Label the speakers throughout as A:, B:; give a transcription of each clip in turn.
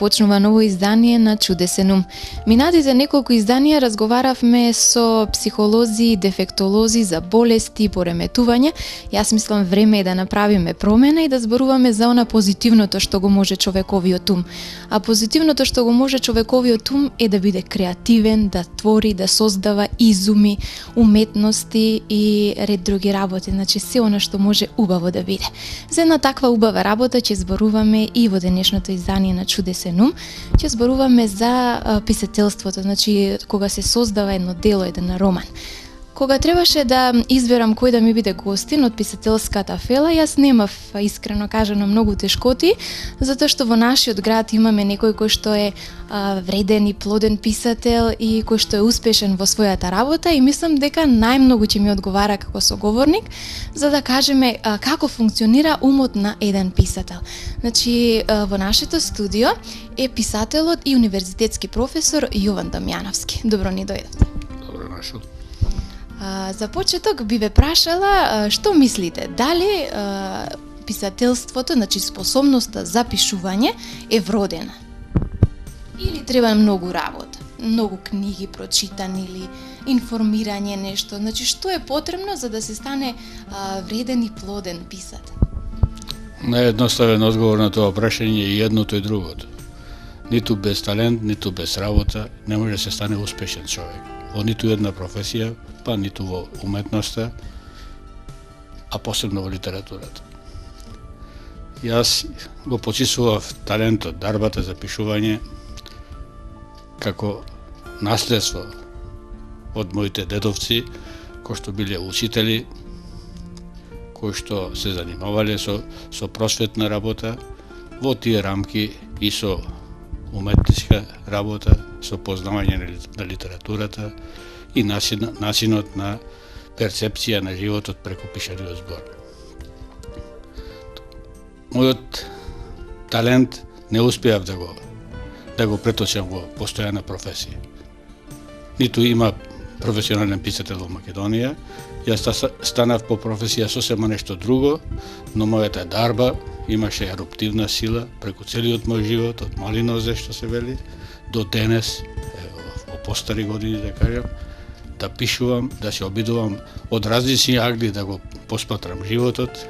A: започнува ново издание на Чудесен ум. Минатите неколку изданија разговаравме со психолози и дефектолози за болести и пореметувања. Јас мислам време е да направиме промена и да зборуваме за она позитивното што го може човековиот ум. А позитивното што го може човековиот ум е да биде креативен, да твори, да создава изуми, уметности и ред други работи. Значи се она што може убаво да биде. За една таква убава работа ќе зборуваме и во денешното издание на Чудесен ум. Ќе зборуваме за писателството, значи кога се создава едно дело, еден роман. Кога требаше да изберам кој да ми биде гостин од писателската фела, јас немав, искрено кажано, многу тешкоти, затоа што во нашиот град имаме некој кој што е вреден и плоден писател и кој што е успешен во својата работа и мислам дека најмногу ќе ми одговара како соговорник за да кажеме како функционира умот на еден писател. Значи, во нашето студио е писателот и универзитетски професор Јован Дамјановски. Добро ни дојдовте.
B: Добро нашол.
A: За почеток би ве прашала што мислите, дали писателството, значи способноста за пишување е вродена? Или треба многу работа, многу книги прочитани или информирање нешто? Значи што е потребно за да се стане вреден и плоден писател?
B: Наједноставен одговор на тоа прашање е едното и другото. Ниту без талент, ниту без работа не може да се стане успешен човек. Во ниту една професија, па ниту во уметноста, а посебно во литературата. Јас го почисував талентот, дарбата за пишување како наследство од моите дедовци, кои што биле учители, кои што се занимавале со просветна работа, во тие рамки и со уметничка работа, со познавање на литературата и начинот на перцепција на животот преку пишаниот збор. Мојот талент не успеав да го преточам во постојана професија. Ниту има професионален писател во Македонија, јас станав по професија сосема нешто друго, но мојата дарба имаше еруптивна сила преку целиот мој живот, од мали нозе што се вели, до денес, во постари години да кажам, да пишувам, да се обидувам од различни агли да го посматрам животот,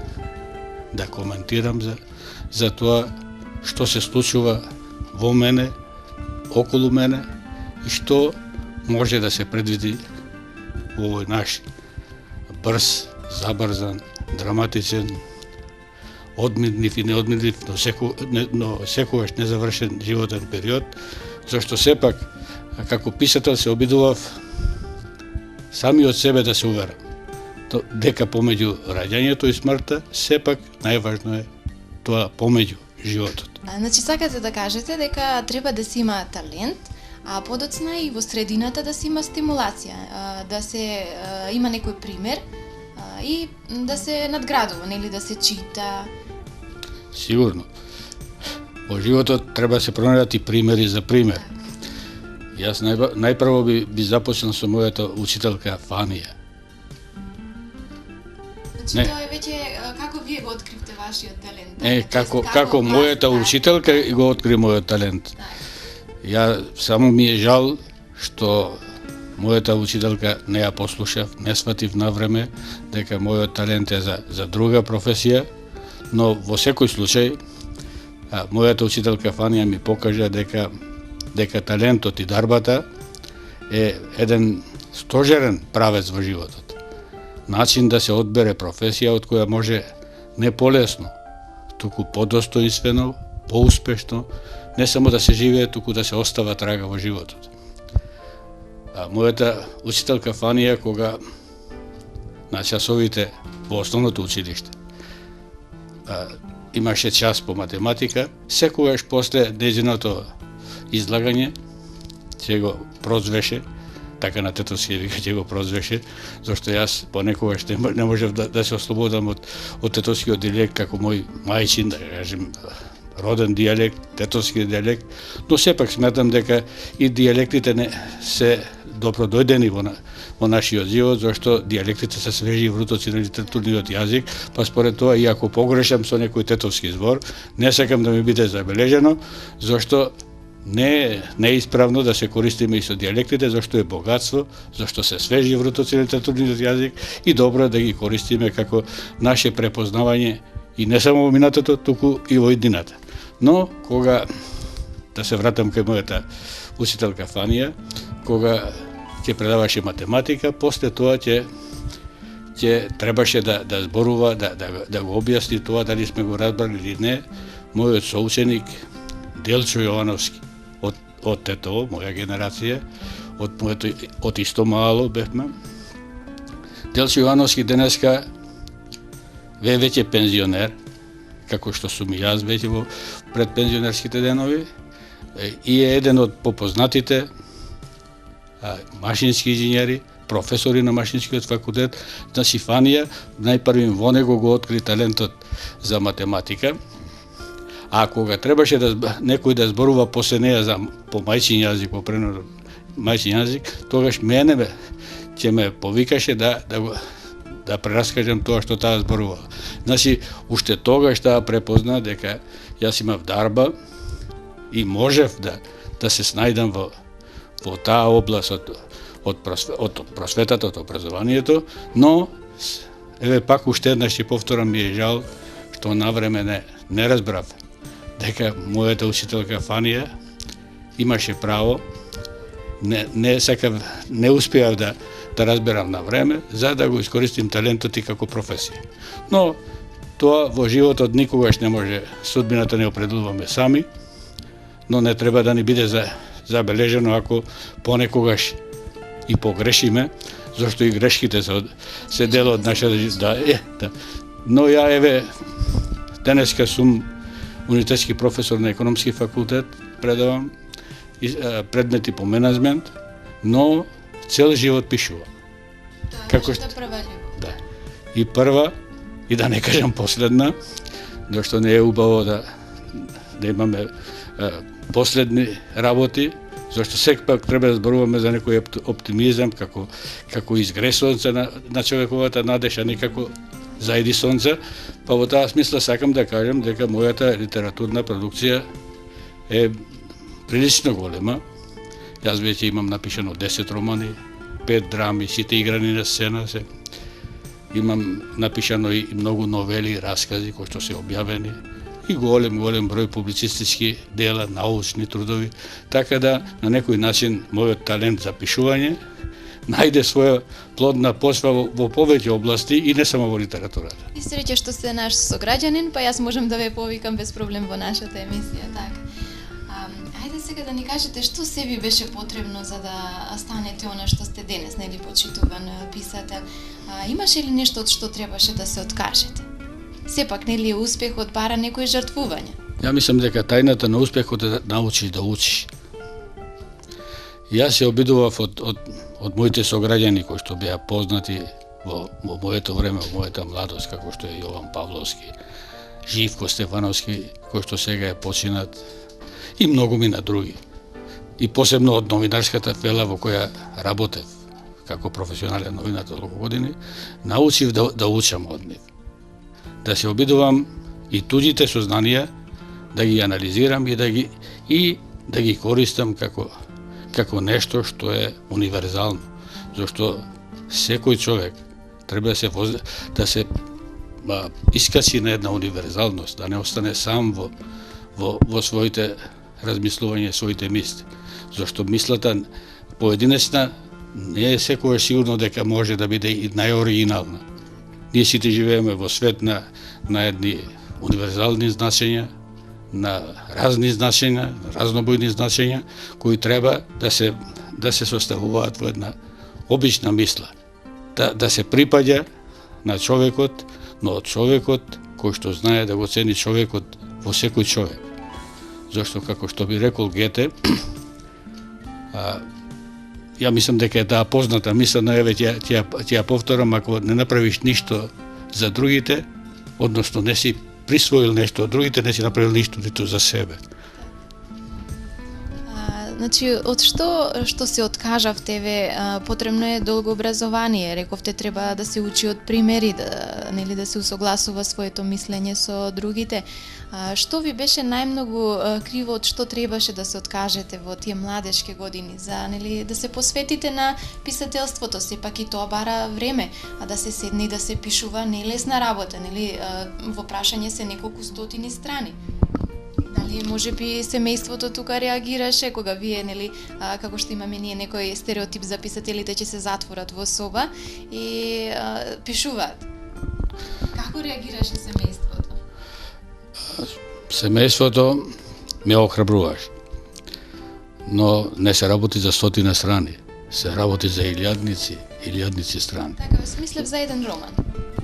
B: да коментирам за тоа што се случува во мене, околу мене и што може да се предвиди во овој наш брз, забрзан, драматичен, одмирлив и неодмирлив, но секогаш незавршен животен период, зашто сепак, како писател се обидував сами од себе да се уверам дека помеѓу раѓањето и смртта, сепак најважно е тоа помеѓу животот.
A: Значи, сакате да кажете дека треба да се има талент, а подоцна и во средината да се има стимулација, да се има некој пример и да се надградува, нели, да се чита.
B: Сигурно. Во животот треба да се пронајдат и примери за пример. Јас најпрво би започнал со мојата учителка Фанија.
A: Значи, тоа е веќе како вие го откривте вашиот талент?
B: Како мојата учителка го откри мојот талент. Ја само ми е жал што мојата учителка не ја послушав, не сватив на време дека мојот талент е за друга професија, но во секој случај мојата учителка Фанија ми покажа дека талентот и дарбата е еден стожерен правец во животот. Начин да се одбере професија од која може не полесно, туку подостоинствено, поуспешно, не само да се живее, туку да се остава трага во животот. Мојата учителка Фанија, кога на часовите во основното училиште имаше час по математика, секогаш после нејзиното излагање ќе го прозвеше, така на тетовски вика ќе го прозвеше, зашто јас понекогаш не можев да се ослободам од тетовскиот диалект како мој мајчин, да кажем, роден дијалект, тетовски дијалект, но сепак сметам дека и дијалектите не се добродојдени во нашиот живот, зашто дијалектите се свежи врутоци на литературниот јазик, па според тоа, и ако погрешам со некој тетовски збор, не сакам да ми биде забележено, зашто не е исправно да се користиме и со дијалектите, зашто е богатство, зашто се свежи врутоци на литературниот јазик и добро да ги користиме како наше препознавање и не само во минатото, туку и во иднината. Но, кога, да се вратам кај мојата учителка Фанија, кога ќе предаваше математика, после тоа ќе требаше да зборува, да го објасни тоа, дали сме го разбрали или не, мојот соученик Делчо Јовановски, од ТТО, моја генерација, од исто мало бевме. Делчо Јовановски денеска веќе пензионер, како што сум и јас веќе во предпензионерските денови, и е еден од попознатите машински инженери, професори на машинскиот факултет. Значи Фанија најпрвим во него го откри талентот за математика, а кога требаше некој да зборува после неја по мајчин јазик, по пренород мајчин јазик, тогаш мене ќе ме повикаше да прераскажам тоа што таа зборувала. Значи, уште тогаш таа препозна дека јас имав дарба и можев да се снајдам во таа област од просветата, од образованието, но еве пак уште еднаш ќе повторам, ми е жал што навреме не разбрав дека мојата учителка Фанија имаше право, не успеав да разберам на време, за да го искористим талентот и како професија. Но тоа во животот никогаш не може, судбината не определуваме сами, но не треба да ни биде забележено ако понекогаш и погрешиме, зашто и грешките се дел од нашата да. Но ја еве денеска сум универзитетски професор на економски факултет, предавам предмети по менеджмент, но цел живот пишувам.
A: Како што прва љубов.
B: Да. И прва, и да не кажам последна, зашто не е убаво да имаме последни работи, зашто секпак треба да зборуваме за некој оптимизам, како изгре сонце на човековата надеж, а не како зајди сонце. Па во таа смисла сакам да кажам дека мојата литературна продукција е прилично голема. Јас веќе имам напишано 10 романи, 5 драми, сите играни на сцена се. Имам напишано и многу новели и раскази кои што се објавени, и голем број публицистички дела, научни трудови, така да на некој начин мојот талент за пишување најде своја плодна почва во повеќе области и не само во литературата.
A: И среќа што сте наш сограѓанин, па јас можам да ве повикам без проблем во нашата емисија, така. Ајде сега да ни кажете што се ви беше потребно за да станете она што сте денес, нели, почитуван писател. Имаше ли нешто од што требаше да се откажете? Сепак, нели, успехот бара некои жртвување?
B: Ја мислам дека тајната на успехот е да научиш да учиш. Јас се обидував од моите сограѓани кои што беа познати во моето време, во мојата младост, како што е Јован Павловски, Живко Стефановски, кој што сега е починат, и многу мина други. И посебно од новинарската фела во која работев како професионален новинар толку години, научив да учам од нив. Да се обидувам и туѓите сознанија да ги анализирам и да ги користам како нешто што е универзално. Зашто секој човек треба да се искачи на една универзалност, да не остане сам во своите размислување, своите мисли. Зашто мислата поединечна не е секогаш сигурно дека може да биде и најоригинална. Ние сите живееме во свет на едни универзални значења, на разни значења, разнобојни значења, кои треба да се составуваат во една обична мисла. Да се припаѓа на човекот, но од човекот кој што знае да го цени човекот во секој човек. Зашто, како што би рекол Гете, ја мислам дека е таа позната мисла, но еве ќе ја повторам, ако не направиш ништо за другите, односно не си присвоил нешто од другите, не си направил ништо ниту за себе.
A: Значи, од што се откажавте, потребно е долго образование. Рековте треба да се учи од примери, да се усогласува своето мислење со другите. Што ви беше најмногу криво, од што требаше да се откажете во тие младешки години, за да се посветите на писателството, сепак и тоа бара време, а да се седне и да се пишува не е лесна работа, во прашање се неколку стотини страни. Дали можеби семејството тука реагираше кога вие, како што имаме ние некој стереотип за писателите, ќе се затворат во соба и пишуваат. Како реагираше семејството?
B: Семејството ме охрабруваше. Но не се работи за стотина страни, се работи за илјадници страни.
A: Така, смислев за еден роман.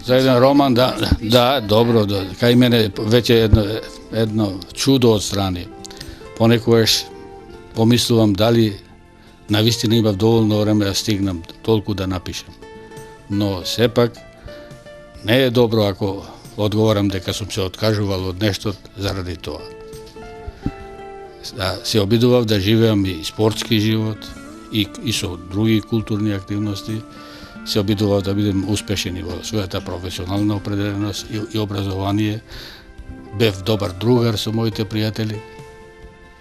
B: За еден роман, да, добро, кај мене веќе едно чудо од страни. Понекогаш помислувам дали навистина имав доволно време да стигнам толку да напишем. Но сепак не е добро ако одговорам дека сум се откажувал од нешто заради тоа. Се обидував да живеам и спортски живот и со други културни активности. Се обидував да бидем успешни во својата професионална определеност и образование. Бев добар другар со моите пријатели.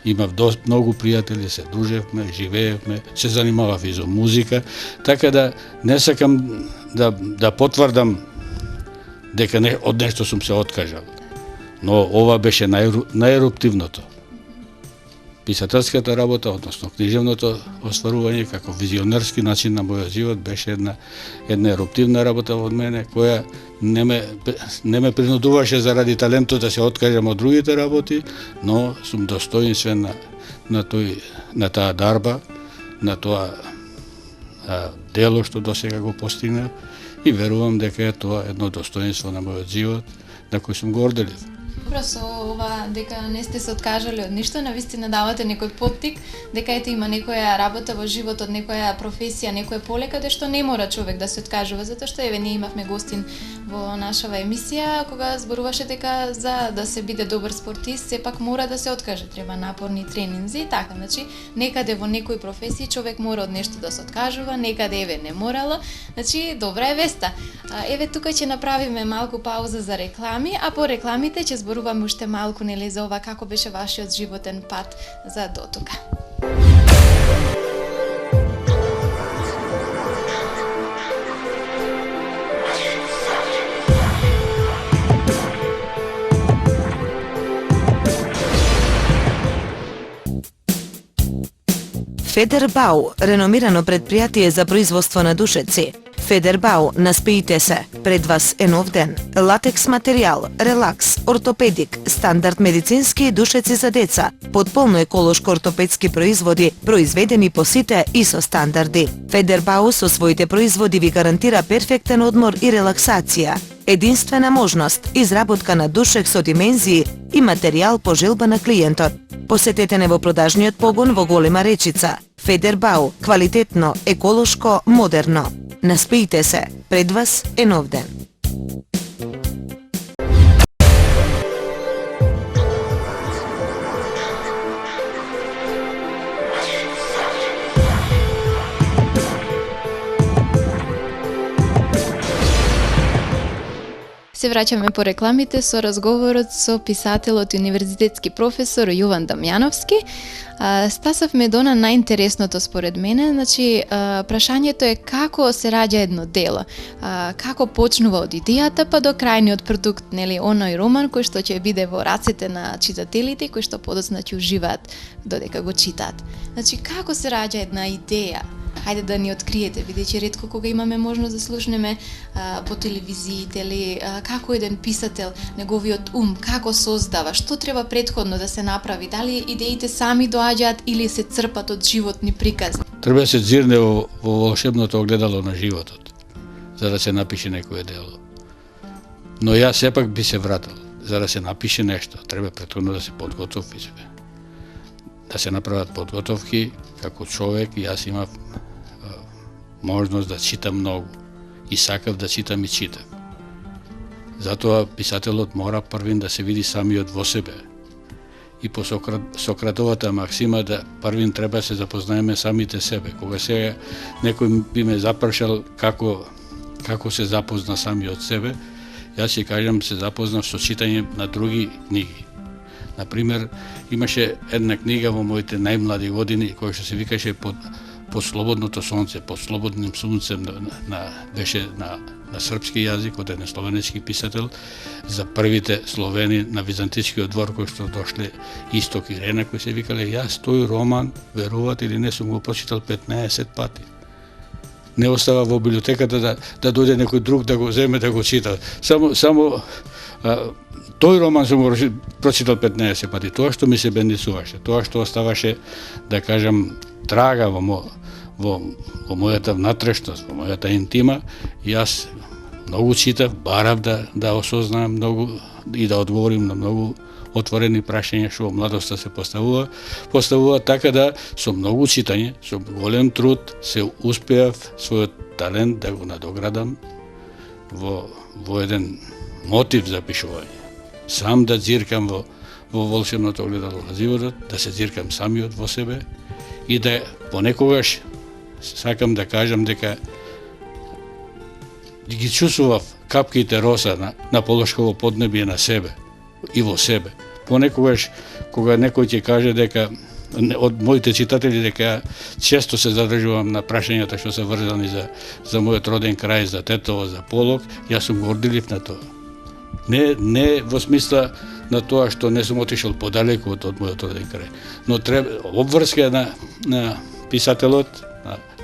B: Имав многу пријатели, се дружевме, живеевме, се занимавав и со музика, така да не сакам да потврдам дека од нешто сум се откажал. Но ова беше најеруптивното. Писателската работа, односно книжевното остварување како визионерски начин на мојот живот беше една еруптивна работа од мене, која не ме принудуваше заради талентот да се откажам од другите работи, но сум достоинствен на таа дарба, на тоа дело што досега го постигнав и верувам дека е тоа едно достоинство на мојот живот на кој сум горделив.
A: Добро, со ова дека не сте се откажали од ништо, навистина давате некој поттик дека има некоја работа во животот, некоја професија, некој поле каде што не мора човек да се откажува, затоа што ние имавме гостин во нашава емисија кога зборуваше дека за да се биде добар спортист сепак мора да се откаже, треба напорни тренинзи и така, значи некаде во некој професија човек мора од нешто да се откажува, некаде не морало, значи добра е веста. Тука ќе направиме малку пауза за реклами, а по рекламите ќе зборуваме уште малку за ова како беше вашиот животен пат за дотука.
C: Федербау, реномирано предпријатие за производство на душеци. Федербау, наспиите се. Пред вас е нов ден. Латекс материјал, релакс, ортопедик, стандард медицински душеци за деца, потполно еколошко ортопедски производи, произведени по сите ИСО стандарди. Федербау со своите производи ви гарантира перфектен одмор и релаксација. Единствена можност, изработка на душек со димензии и материјал по желба на клиентот. Посетете не во продажниот погон во Голема Речица. Федербау, квалитетно, еколошко, модерно. Наспиите се, пред вас е нов ден.
A: Се враќаме по рекламите со разговорот со писателот и универзитетски професор Јован Дамјановски. Стасавме до на најинтересното според мене, значи прашањето е како се раѓа едно дело, како почнува од идејата па до крајниот продукт, оној роман кој што ќе биде во рацете на читателите и кој што подоцна ќе уживаат додека го читаат. Значи како се раѓа една идеја? Хајде да ни откриете, бидејќи ретко кога имаме можност да слушнеме по телевизиите или како еден писател, неговиот ум, како создава, што треба претходно да се направи, дали идеите сами доаѓаат или се црпат од животни приказни.
B: Треба да се зирне во волшебното огледало на животот, за да се напише некое дело. Но јас сепак би се вратил, за да се напише нешто, треба претходно да се подготови. Да се направат подготовки, како човек, јас имав можност да читам многу. И сакав да читам и читав. Затоа писателот мора првин да се види самиот во себе. И по Сократовата максима да првин треба се запознаеме самите себе. Кога сега некој би ме запрашал како се запозна самиот себе, јас ќе кажам се запознав со читање на други книги. Например, имаше една книга во моите најмлади години која што се викаше под слободното сонце, под слободним сонцем беше на српски јазик од еден словенски писател за првите словени на византискиот двор кои што дошле Исток и Рена кои се викале. Јас тој роман, верувате или не, сум го прочитал 15 пати. Не остава во библиотеката да дојде некој друг да го земе да го чита. Само тој роман сум го прочитал 15 пати. Тоа што ми се бендисуваше, тоа што оставаше, да кажам, трага во мојата внатрешност, во мојата интима, јас многу читав, барав да осознаам многу и да одговорим на многу отворени прашања што во младоста се поставува така да со многу читање, со голем труд се успеав својот талент да го надоградам во еден мотив за пишување. Сам да ѕиркам во волшебното огледало на животот, да се зиркам самиот во себе и да понекогаш сакам да кажам дека ги чувствував капките роса на полошково поднебие на себе и во себе. Понекогаш кога некој ќе каже дека од моите читатели дека често се задржувам на прашањата што се врзани за мојот роден крај, за Тетово, за Полог, јас сум гордилив на тоа. Не во смисла на тоа што не сум отишол подалеку од мојот роден крај, но треба обврска на писателот,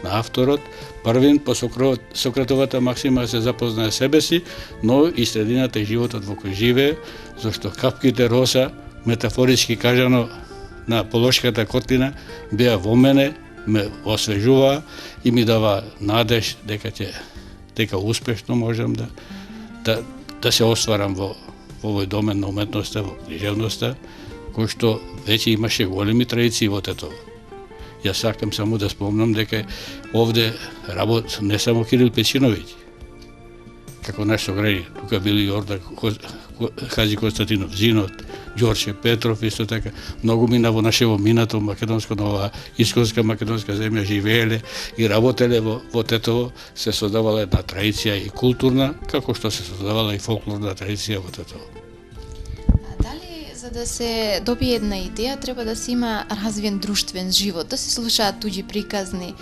B: на авторот, првин по Сократовата максима се запознае себе си, но и средината и животот во кој живее, зашто капките роса, метафорички кажано, на полошката котлина беа во мене, ме освежуваа и ми дава надеж дека успешно можам да се остварам во овој домен на уметноста, во книжевноста, кој што веќе имаше големи традиции во Тетово. Јас сакам само да спомнам дека овде работ не само Кирил Печиновиќ, како наш сограѓаnin, тука били Јордан Хаджи Константинов Зинот, Ѓорче Петров, исто така, многу мина во нашево минато македонско, на оваа исконска македонска земја живееле и работеле во Тетово, се создавала една традиција и културна, како што се создавала и фолклорна традиција во Тетово.
A: Дали за да се добие една идеја треба да се има развиен друштвен живот, да се слушаат туѓи приказни?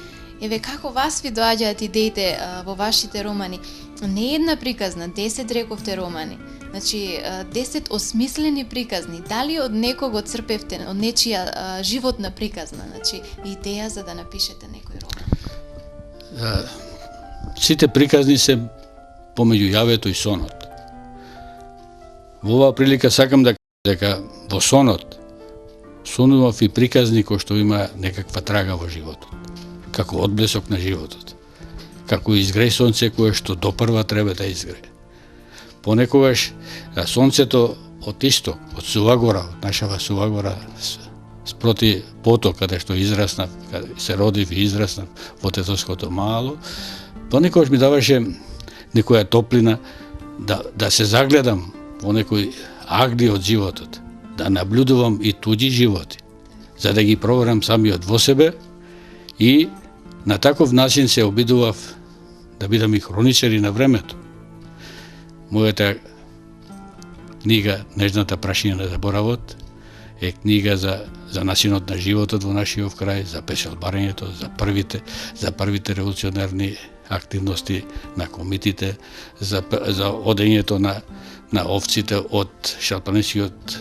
A: Еве како вас ви доаѓаат идеите во вашите романи? Не една приказна, 10 рековте романи. Значи 10 осмислени приказни. Дали од некого црпевте, од нечија животна приказна, значи идеја за да напишете некој роман?
B: Сите приказни се помеѓу јавето и сонот. Во оваа прилика сакам да кажам дека во сонот сонував и приказни кои што има некаква трага во животот, како одблесок на животот, како изгреј сонце кое што допрва треба да изгрее. Понекогаш сонцето од исток, од Сувагора, од нашава Сувагора, спроти поток каде што израснав, каде се родив и израснав во Тетовското мало, понекогаш ми даваше некоја топлина да се загледам во некој агли од животот, да наблюдувам и туѓи животи, за да ги проверам самиот во себе и на таков начин се обидував да бидам и хроничар и на времето. Мојата книга Нежната прашина на заборавот е книга за начинот на животот во нашиот крај, за пешалбарењето, за првите револуционерни активности на комитите, за одењето на овците од шалпанискиот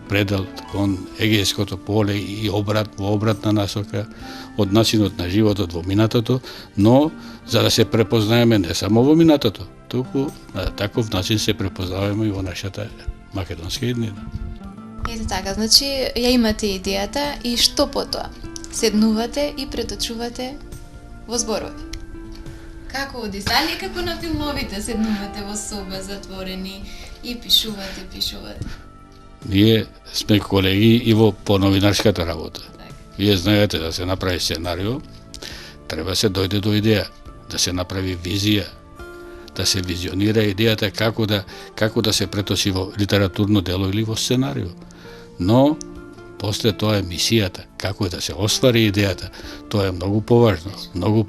B: предел кон Егејското поле и во обратна насока, од начинот на животот во минатото, но за да се препознаеме не само во минатото, туку на таков начин се препознаваме и во нашата македонска иднина.
A: Ете така, значи ја имате идејата и што потоа? Седнувате и преточувате во зборови. Како оди? Дали како на филмовите седнувате во соба затворени и пишувате?
B: Ние сме колеги и по новинарската работа. Вие знаете да се направи сценарио, треба се дојде до идеја, да се направи визија, да се визионира идејата како да се преточи во литературно дело или во сценарио. Но после тоа е мисијата, како да се оствари идејата, тоа е многу поважно, многу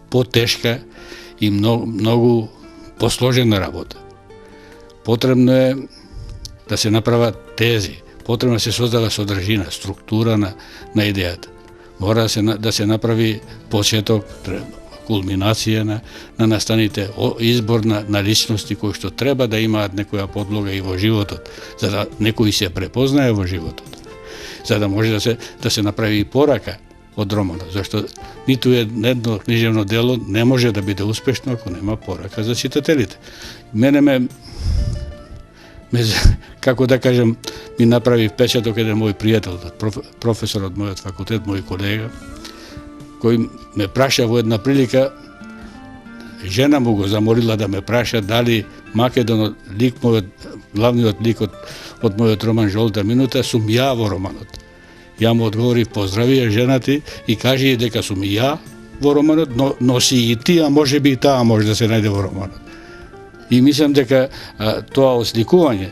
B: потешка и многу посложена работа. Потребно е да се направат тези, потребно да се создава содржина, структура на идејата. Мора да се направи почеток, кулминација на настаните, избор на личности кои што треба да имаат некоја подлога и во животот, за да некој се препознае во животот, за да може да се направи и порака од романот, зашто ниту едно книжевно дело не може да биде успешно ако нема порака за читателите. Мене како да кажем, ми направи впечаток еден мој пријател, професор од мојот факултет, мој колега, кој ме праша во една прилика, жена му го замолила да ме праша дали Македон, главниот лик од мојот роман Жолта минута, сум ја во романот. Ја му одговори, поздрави ја жена ти и кажи дека сум ја во романот, но си и ти, а може би и таа може да се најде во романот. И мислам дека тоа осликување,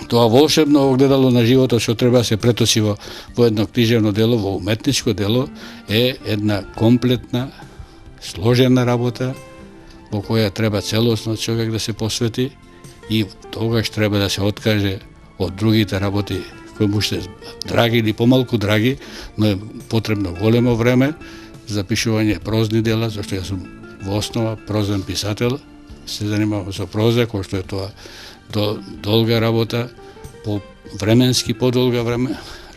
B: тоа волшебно огледало на животот што треба да се преточи во едно книжевно дело, во уметничко дело, е една комплетна, сложена работа во која треба целосно човек да се посвети и тогаш треба да се откаже од другите работи кои му се драги или помалку драги, но е потребно големо време за пишување прозни дела, зашто јас сум во основа прозен писател, се занимавам со проза, кој што е тоа долга работа, временски подолга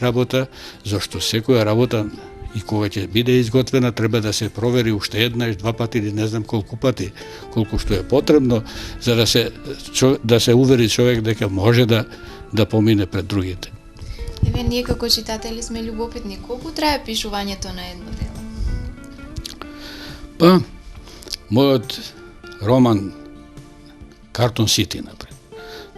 B: работа, зашто секоја работа и кога ќе биде изготвена треба да се провери уште еднаш, два пати или не знам колку пати, колку што е потребно за да се увери човек дека може да помине пред другите.
A: Еве, ние како читатели сме љубопитни. Колку трае пишувањето на едно дело?
B: Па, мојот роман Картон Сити, например.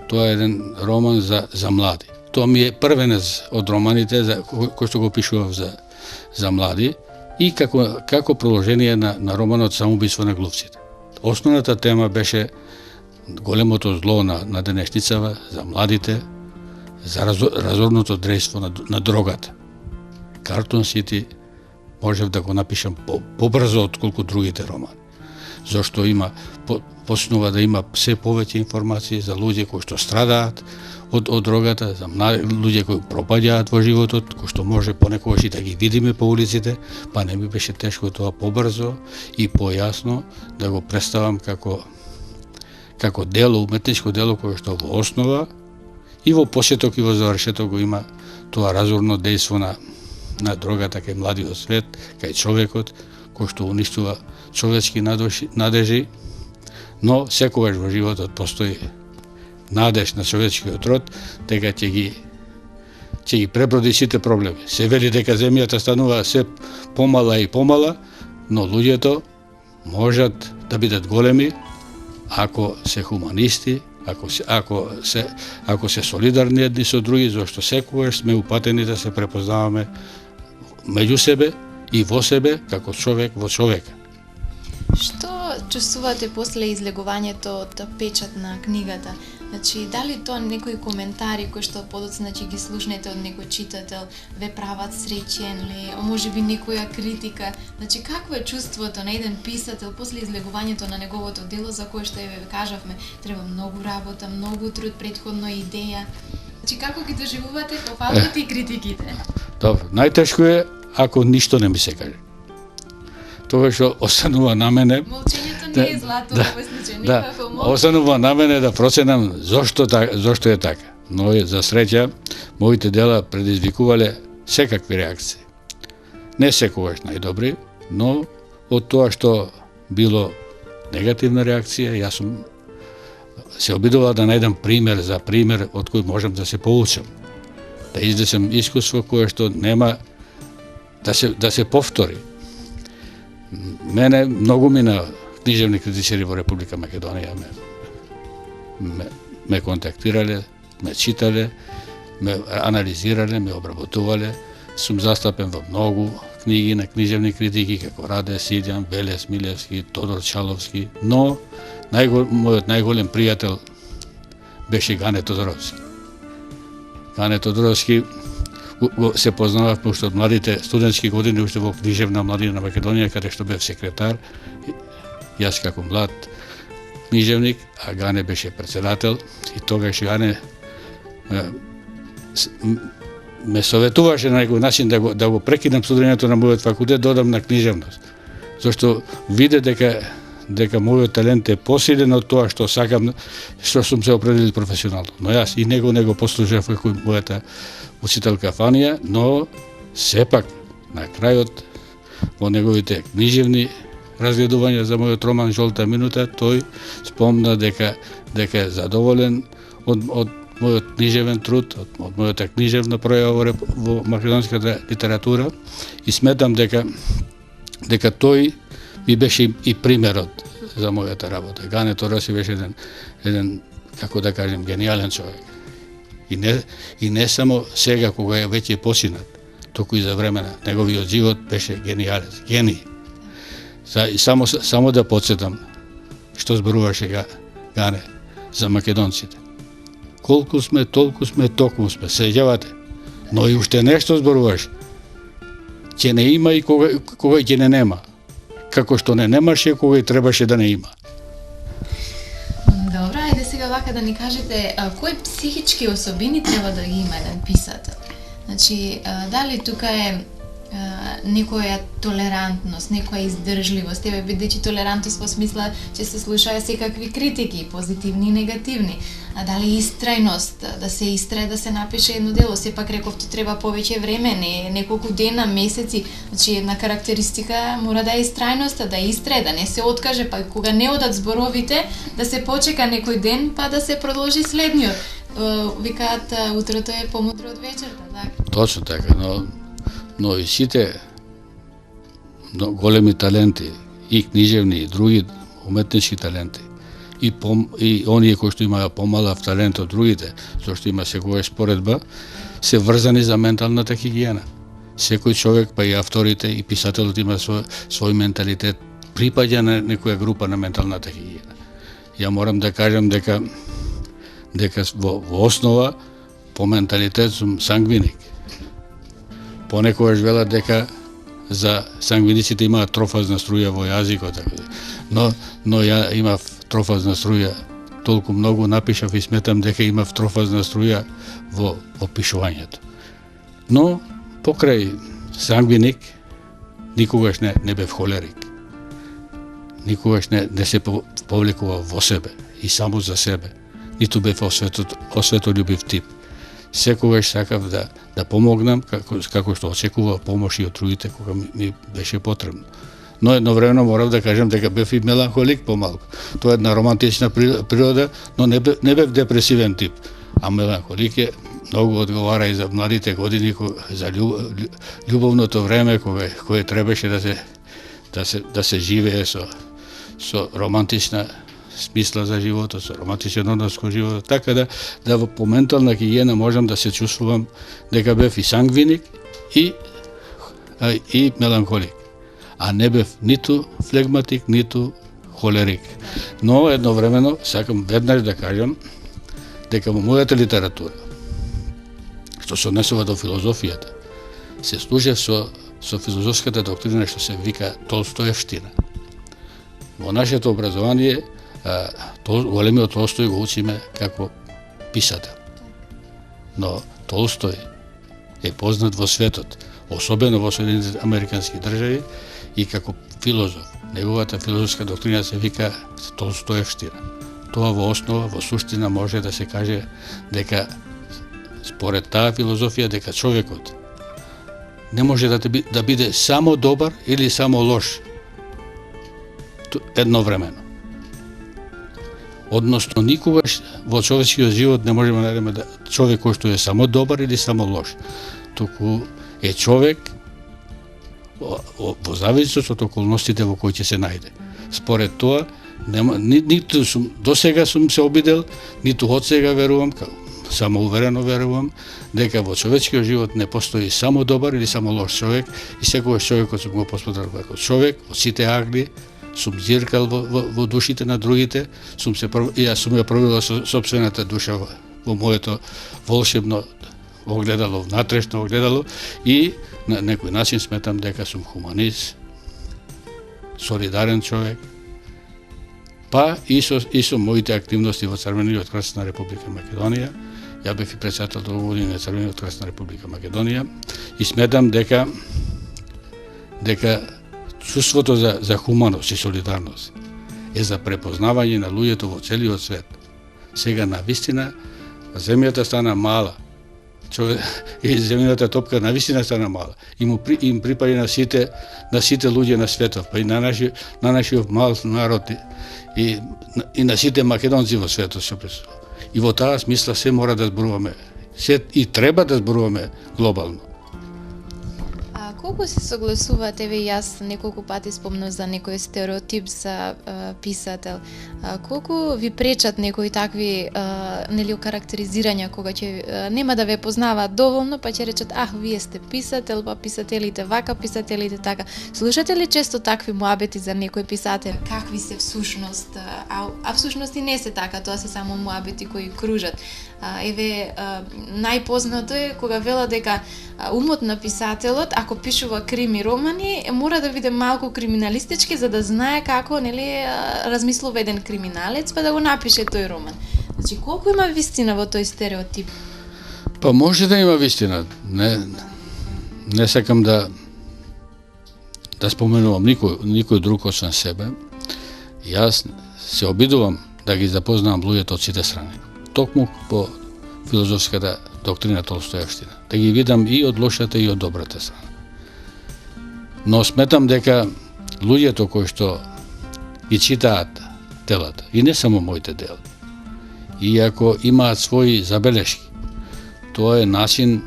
B: Тоа е еден роман за млади. Тоа ми е првенец од романите кој што го пишував за млади и како продолжение на романот Самоубиство на глувците. Основната тема беше големото зло на денешницава, за младите, за разорното дејство на дрогата. Картон Сити можев да го напишам побрзо отколку другите романи. Зашто почнува да има се повеќе информации за луѓе кои што страдаат од дрогата, за луѓе кои пропаѓаат во животот, кои што може понекогаш и да ги видиме по улиците, па не ми беше тешко тоа побрзо и појасно да го представам како дело, уметничко дело кое што во основа и во почеток и во завршеток го има тоа разорно дејство на дрогата кај младиот свет, кај човекот, кој што уништува човечки надежи, но секогаш во животот постои надеж на човечкиот род дека ќе ги преброди сите проблеми. Се вели дека земјата станува се помала и помала, но луѓето можат да бидат големи ако се хуманисти, ако се солидарни едни со други, зашто секогаш сме упатени да се препознаваме меѓу себе и во себе како човек во човека.
A: Што чувствувате после излегувањето од печат на книгата? Значи, дали тоа некои коментари кои што подоцна ги слушнете од некој читател ве прават среќен ли, можеби некоја критика? Значи, какво е чувството на еден писател после излегувањето на неговото дело за кое што ве кажавме, треба многу работа, многу труд, претходно идеја. Значи, како ги доживувате пофалите и критиките?
B: Добро, најтешко е ако ништо не ми се каже. Тоа што останува на мене.
A: Молчењето не е злато, во овој случај, никако молчење.
B: Останува на мене да проценам зошто е така. Но за среќа, моите дела предизвикувале секакви реакции. Не секогаш најдобри, но од тоа што било негативна реакција, јас сум се обидувал да најдам пример од кој можам да се поучам. Да изнесем искуство кое што нема да се повтори. Мене многу мина книжевни критичари во Република Македонија ме контактирале, ме читале, ме анализирале, ме обработувале. Сум застапен во многу книги на книжевни критики како Раде Сидјан, Велес Милевски, Тодор Чаловски, но мојот најголем пријател беше Гане Тодоровски. Гане Тодоровски се познававме уште од младите студентски години, уште во книжевна младина на Македонија, каде што бев секретар, јас како млад книжевник, а Гане беше председател, и тогаш Гане ме советуваше на некој начин да го прекинам студирањето на мојот факултет, додам на книжевност. Зашто виде дека мојот талент е посилен од тоа што сакам, што сум се определил професионално. Но јас и него не го послушав како мојата учителка Фанија, но сепак на крајот во неговите книжевни разгледувања за мојот роман Жолта минута, тој спомна дека е задоволен од мојот книжевен труд, од мојата книжевна пројава во македонската литература, и сметам дека тој ми беше и примерот за мојата работа. Гане Тодоровски беше еден, како да кажем, гениален човек. И не само сега кога е веќе посинат, туку и за време на неговиот живот беше гениален, гений. И само да подсетам што зборуваше Гане за македонците. Колку сме, толку сме, токму сме, сеќавате. Но и уште нешто зборуваш. Ќе не има и кога ќе не нема. Како што не немаше, кога и требаше да не има.
A: Добра, ајде сега вака да ни кажете кои психички особини треба да ги има еден писател. Значи, дали тука е некоја толерантност, некоја издржливост, бидејќи толерантност во смисла че се слушаја секакви критики, позитивни и негативни. А дали истрајност, да се истрај да се напише едно дело, сепак рековте треба повеќе време, не неколку дена, месеци. Значи една карактеристика мора да е истрајноста, да истрај, да не се откаже, па кога не одат зборовите, да се почека некој ден, па да се продолжи следниот. Викаат утрото е помудро од вечерта, така?
B: Точно така, но и сите големи таленти, и книжевни, и други уметнички таленти, и оние кои што имаат помалав талент од другите, зашто има секоја споредба, се врзани за менталната хигиена. Секој човек, па и авторите, и писателот има свој менталитет, припаѓа на некоја група на менталната хигиена. Ја морам да кажам дека во основа по менталитет сум сангвиник. Понекогаш велат дека за сангвиниците имаат трофазна струја во јазикот, но ја имав трофазна струја толку многу напишав и сметам дека имав трофазна струја во пишувањето. Но покрај сангвиник никогаш не бев холерик. Никогаш не се повлекував во себе и само за себе. Ниту бев осветолюбив тип. Секогаш сакав да помогнам, како што очекува помош и од другите кога ми беше потребно. Но едновремено морав да кажам дека бев и меланхолик помалку. Тоа е една романтична природа, но не бев депресивен тип. А меланхолик е многу одговара и за младите години, за љубовното време кое требаше да се живее со романтична смисла за животот, со романтичен однос кон животот, така да во ментална хигиена можам да се чувствувам дека бев и сангвиник и меланхолик. А не бев ниту флегматик, ниту холерик. Но едновремено сакам веднаш да кажам дека во мојата литература, што се однесува до филозофијата, се служев со филозофската доктрина што се вика Толстоевштина. Во нашето образование големиот Толстој го учиме како писател. Но Толстој е познат во светот, особено во Соединетите Американски држави, и како филозоф. Неговата филозофска доктрина се вика Толстоевштина. Тоа во основа, во суштина може да се каже дека според таа филозофија дека човекот не може да биде само добар или само лош едновремено. Односно, никогаш во човечкиот живот не можеме да најдеме човек кој што е само добар или само лош. Туку е човек во зависност од околностите во кои ќе се најде. Според тоа, ниту сум, досега сум се обидел, ниту од сега верувам, самоуверено верувам дека во човечкиот живот не постои само добар или само лош човек, и секогаш човекот сум го посматрал како човек, од сите агли, сум зиркал во душите на другите, јас сум ја проверил сопствената душа во моето волшебно огледало, внатрешно огледало, и на некој начин сметам дека сум хуманист, солидарен човек, па и со моите активности во Црвениот крст на Република Македонија. Ја бев и председател долго години на Црвениот крст на Република Македонија и сметам дека чувството за хуманост и солидарност е за препознавање на луѓето во целиот свет. Сега навистина земјата стана мала. И земјата топка навистина стана мала. Им припаѓа на сите луѓе на светот, па и на нашиот мал народ и на сите македонци во светот се пресува. И во таа смисла се мора да зборуваме, се и треба да зборуваме глобално.
A: Колку се согласувате, еве јас неколку пати спомнав за некој стереотип за писател. Колку ви пречат некои такви нели окарактеризирања кога ќе нема да ве познаваат доволно, па ќе речат вие сте писател, па писателите вака, писателите така. Слушате ли често такви муабети за некој писател? Какви се всушност? А всушност и не се така, тоа се само муабети кои кружат. Еве најпознато е кога велат дека умот на писателот, ако пишува крими романи, мора да биде малку криминалистички за да знае како, нели, размислува еден криминалец, па да го напише тој роман. Значи, колку има вистина во тој стереотип?
B: Па може да има вистина. Не сакам да споменувам никој друг освен себе. Јас се обидувам да ги запознавам луѓето од сите страни. Токму по филозофската доктрина толстоевштина. Да ги видам и од лошата и од добрата страна. Но сметам дека луѓето кои што ги читаат делата, и не само моите дела, и ако имаат своји забелешки, тоа е начин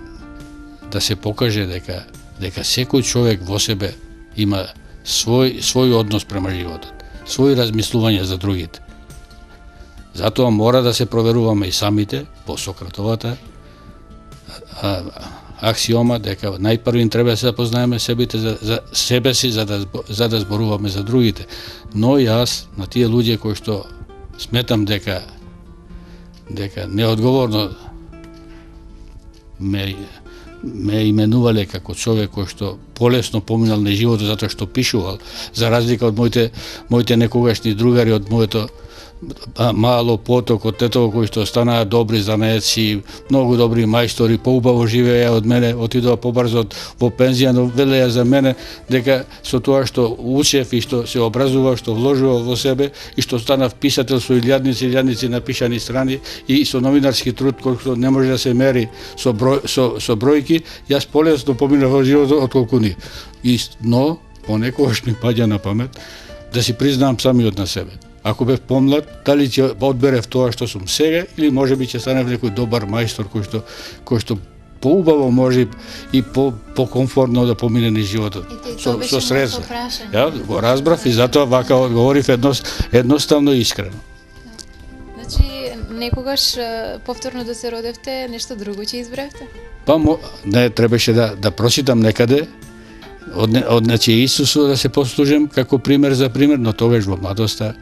B: да се покаже дека секој човек во себе има свој однос према животот, своји размислувања за другите. Затоа мора да се проверуваме и самите по Сократовата аксиома дека најпрвин треба да се запознаеме за себе си за да зборуваме за другите. Но јас на тие луѓе кои што сметам дека неодговорно ме именувале како човек кој што полесно поминал на животот затоа што пишувал, за разлика од моите некогашни другари од моето мало поток од тетово кои што станаа добри занаетци, многу добри мајстори, поубаво живееја од мене, отидоа побрзо во пензија, но велеја за мене дека со тоа што учев и што се образував, што вложував во себе и што станав писател со илјадници напишани страни и со новинарски труд кој што не може да се мери со бројки, јас полесно поминав во животот отколку ни. Но понекогаш ми паѓа на памет да си признавам самиот на себе. Ако бев помлад, дали ќе одберев тоа што сум сега или можеби ќе станев некој добар мајстор кој што поубаво може и покомфортно да помине низ животот со средства. Ја го разбрав и затоа вака одговорив едноставно и искрено.
A: Значи некогаш повторно да се родевте, нешто друго ќе избравте?
B: Па не требаше да прочитам некаде од Исусу да се послужам како пример за пример, но тогаш во младоста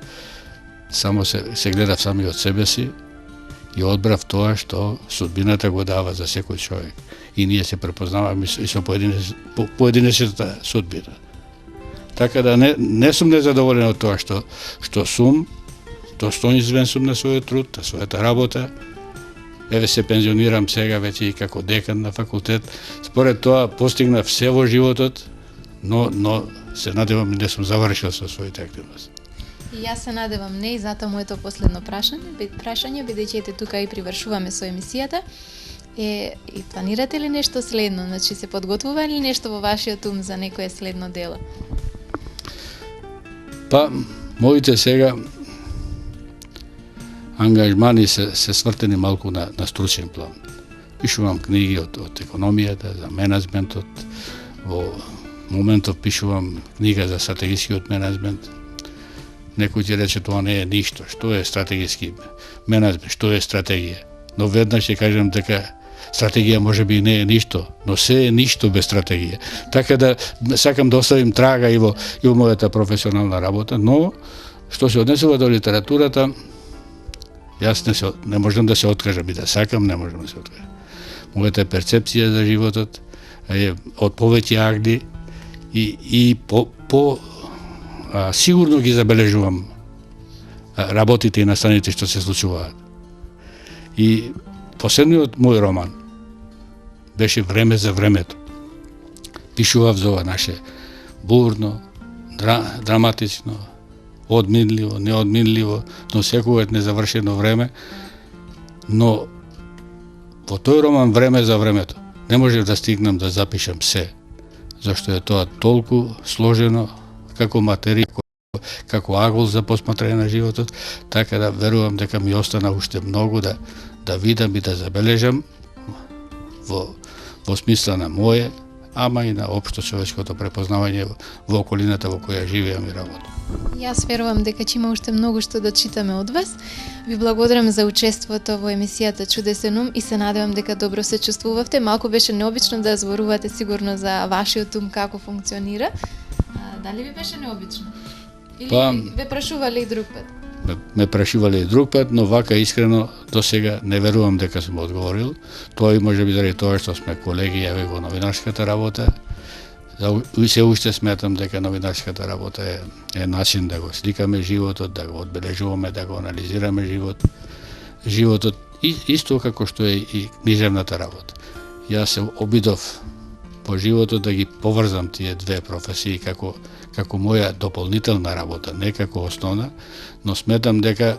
B: само се гледав сами од себе си и одбрав тоа што судбината го дава за секој човек. И ние се препознаваме и со поединечната судбина. Така да не сум незадоволен од тоа што сум, достоинствен сум на својот труд, на својата работа. Еве се пензионирам сега веќе и како декан на факултет. Според тоа постигнав се во животот, но се надевам и не сум завршил со своите активности.
A: И јас се надевам не, и затоа моето последно прашање, бидејќи ете тука и привршуваме со емисијата, и планирате ли нешто следно? Значи се подготвува ли нешто во вашиот ум за некое следно дело?
B: Па, моите сега ангажмани се свртени малку на стручен план. Пишувам книги од економијата, за менеджментот, во моментот пишувам книга за стратегискиот менеджмент. Некој ќе рече тоа не е ништо. Што е стратегиски менеджмент? Што е стратегија? но веднаш ќе кажем дека стратегија може би не е ништо, но се е ништо без стратегија. Така да сакам да оставим трага и во мојата професионална работа, но што се однесува до литературата, јас не можам да се откажам и да сакам, не можам да се откажам. Мојата перцепција за животот е од повеќе агли и сигурно ги забележувам работите и настаните што се случуваат. И последниот мој роман беше Време за времето. Пишував за ова наше бурно, драматично, одминливо, неодминливо, но секогаш незавршено време, но во тој роман Време за времето не можев да стигнам да запишам се, зашто е тоа толку сложено како материја, како агол за посматрање на животот, така да верувам дека ми остана уште многу да видам и да забележам во смисла на моје, ама и на општо човечкото препознавање во околината во која живеам и работам.
A: Јас верувам дека ќе има уште многу што да читаме од вас. Ви благодарам за учеството во емисијата Чудесен ум и се надевам дека добро се чувствувавте. Малку беше необично да зборувате сигурно за вашиот ум како функционира. Дали ви беше необично? Или ве прашувале и друг пат?
B: Ме прашувале и друг пат, но вака искрено до сега не верувам дека сум одговорил. Тоа и може би заради тоа што сме колеги јави во новинарската работа. Се уште сметам дека новинарската работа е начин да го сликаме животот, да го одбележуваме, да го анализираме животот исто како што е и книжевната работа. Јас се обидов по животот да ги поврзам тие две професии како моја дополнителна работа, не како основна, но сметам дека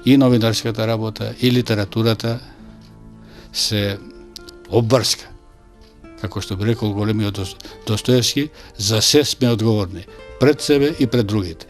B: и новинарската работа и литературата се обврска. Како што би рекол големиот Достоевски, за се сме одговорни, пред себе и пред другите.